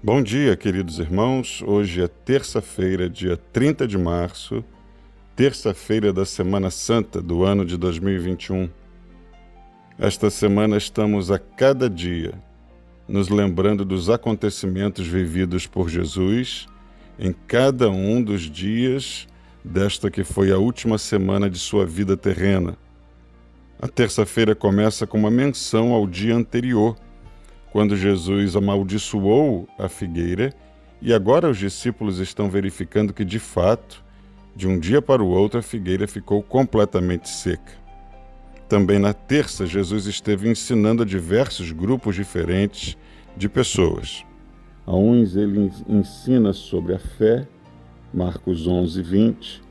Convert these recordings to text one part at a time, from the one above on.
Bom dia, queridos irmãos. Hoje é terça-feira, dia 30 de março, terça-feira da Semana Santa do ano de 2021. Esta semana estamos a cada dia nos lembrando dos acontecimentos vividos por Jesus em cada um dos dias desta que foi a última semana de sua vida terrena. A terça-feira começa com uma menção ao dia anterior, quando Jesus amaldiçoou a figueira, e agora os discípulos estão verificando que, de fato, de um dia para o outro, a figueira ficou completamente seca. Também na terça, Jesus esteve ensinando a diversos grupos diferentes de pessoas. A uns ele ensina sobre a fé, Marcos 11, 20.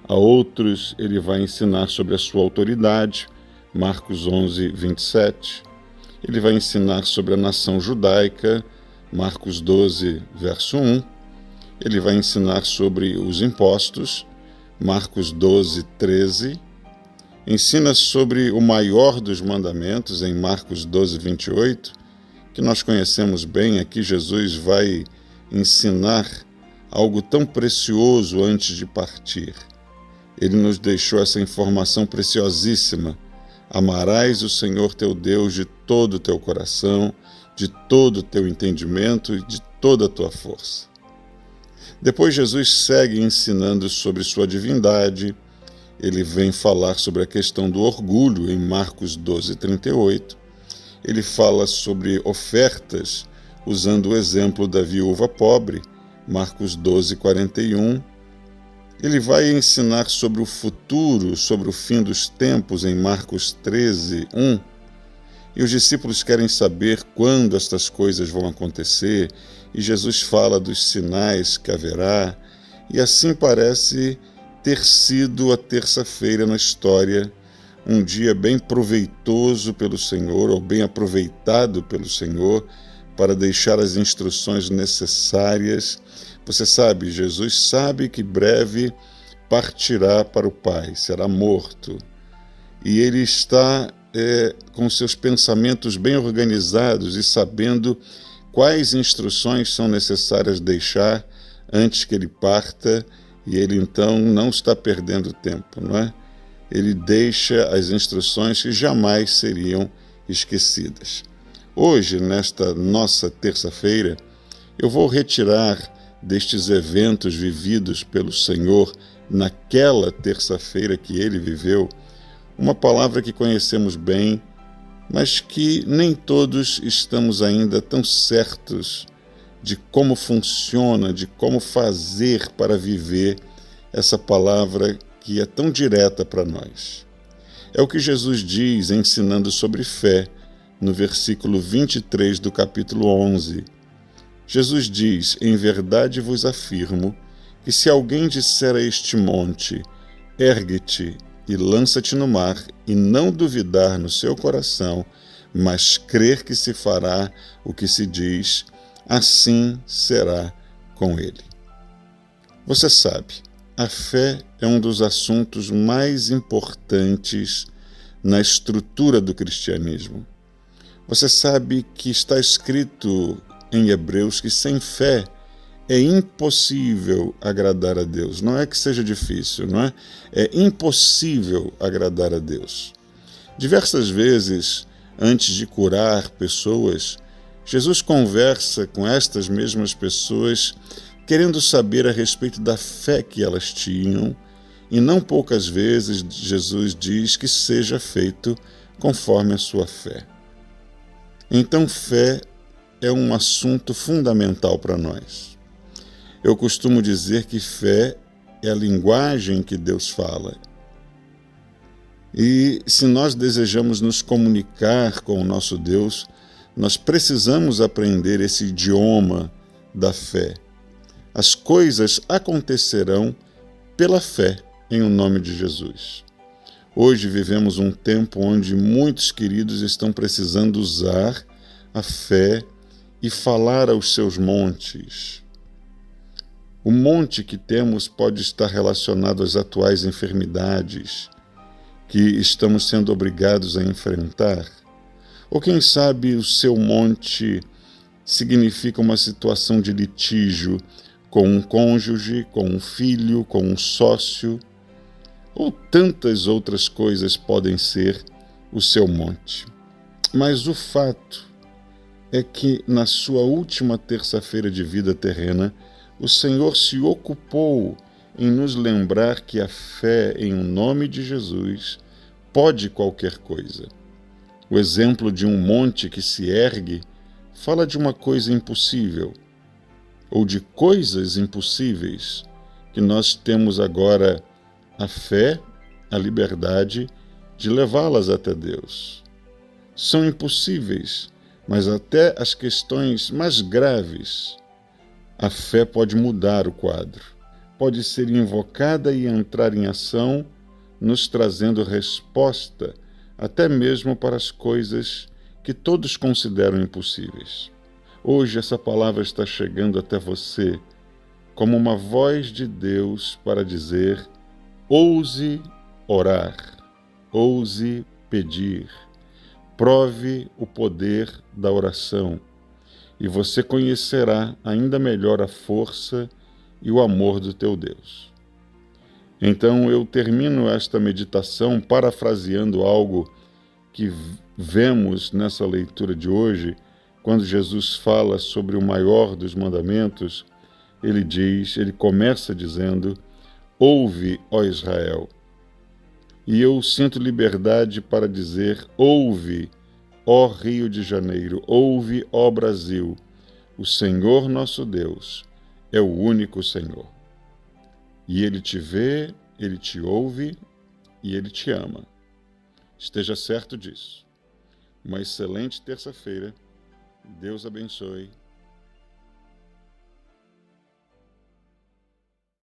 A outros ele vai ensinar sobre a sua autoridade, Marcos 11, 27. Ele vai ensinar sobre a nação judaica, Marcos 12, verso 1. Ele vai ensinar sobre os impostos, Marcos 12, 13. Ensina sobre o maior dos mandamentos, em Marcos 12, 28, que nós conhecemos bem. Aqui Jesus vai ensinar algo tão precioso antes de partir. Ele nos deixou essa informação preciosíssima. Amarás o Senhor teu Deus de todo o teu coração, de todo o teu entendimento e de toda a tua força. Depois Jesus segue ensinando sobre sua divindade. Ele vem falar sobre a questão do orgulho em Marcos 12, 38. Ele fala sobre ofertas, usando o exemplo da viúva pobre, Marcos 12, 41. Ele vai ensinar sobre o futuro, sobre o fim dos tempos, em Marcos 13, 1. E os discípulos querem saber quando estas coisas vão acontecer, e Jesus fala dos sinais que haverá, e assim parece ter sido a terça-feira na história, um dia bem proveitoso pelo Senhor, ou bem aproveitado pelo Senhor, para deixar as instruções necessárias. Você sabe, Jesus sabe que breve partirá para o Pai, será morto. E ele está com seus pensamentos bem organizados e sabendo quais instruções são necessárias deixar antes que ele parta, e ele então não está perdendo tempo, não é? Ele deixa as instruções que jamais seriam esquecidas. Hoje, nesta nossa terça-feira, eu vou retirar destes eventos vividos pelo Senhor naquela terça-feira que ele viveu, uma palavra que conhecemos bem, mas que nem todos estamos ainda tão certos de como funciona, de como fazer para viver essa palavra que é tão direta para nós. É o que Jesus diz ensinando sobre fé, no versículo 23 do capítulo 11. Jesus diz: em verdade vos afirmo que se alguém disser a este monte, ergue-te e lança-te no mar, e não duvidar no seu coração, mas crer que se fará o que se diz, assim será com ele. Você sabe, a fé é um dos assuntos mais importantes na estrutura do cristianismo. Você sabe que está escrito em Hebreus que sem fé é impossível agradar a Deus. Não é que seja difícil, não é? É impossível agradar a Deus. Diversas vezes, antes de curar pessoas, Jesus conversa com estas mesmas pessoas, querendo saber a respeito da fé que elas tinham, e não poucas vezes Jesus diz que seja feito conforme a sua fé. Então, fé é um assunto fundamental para nós. Eu costumo dizer que fé é a linguagem que Deus fala. E se nós desejamos nos comunicar com o nosso Deus, nós precisamos aprender esse idioma da fé. As coisas acontecerão pela fé em o nome de Jesus. Hoje vivemos um tempo onde muitos queridos estão precisando usar a fé e falar aos seus montes. O monte que temos pode estar relacionado às atuais enfermidades que estamos sendo obrigados a enfrentar. Ou quem sabe o seu monte significa uma situação de litígio com um cônjuge, com um filho, com um sócio, ou tantas outras coisas podem ser o seu monte. Mas o fato é que, na sua última terça-feira de vida terrena, o Senhor se ocupou em nos lembrar que a fé em o nome de Jesus pode qualquer coisa. O exemplo de um monte que se ergue fala de uma coisa impossível, ou de coisas impossíveis, que nós temos agora a fé, a liberdade de levá-las até Deus. São impossíveis, mas até as questões mais graves, a fé pode mudar o quadro. Pode ser invocada e entrar em ação, nos trazendo resposta até mesmo para as coisas que todos consideram impossíveis. Hoje essa palavra está chegando até você como uma voz de Deus para dizer: ouse orar, ouse pedir, prove o poder da oração, e você conhecerá ainda melhor a força e o amor do teu Deus. Então eu termino esta meditação parafraseando algo que vemos nessa leitura de hoje, quando Jesus fala sobre o maior dos mandamentos. Ele começa dizendo: ouve, ó Israel. E eu sinto liberdade para dizer: ouve, ó Rio de Janeiro, ouve, ó Brasil. O Senhor nosso Deus é o único Senhor. E Ele te vê, Ele te ouve e Ele te ama. Esteja certo disso. Uma excelente terça-feira. Deus abençoe.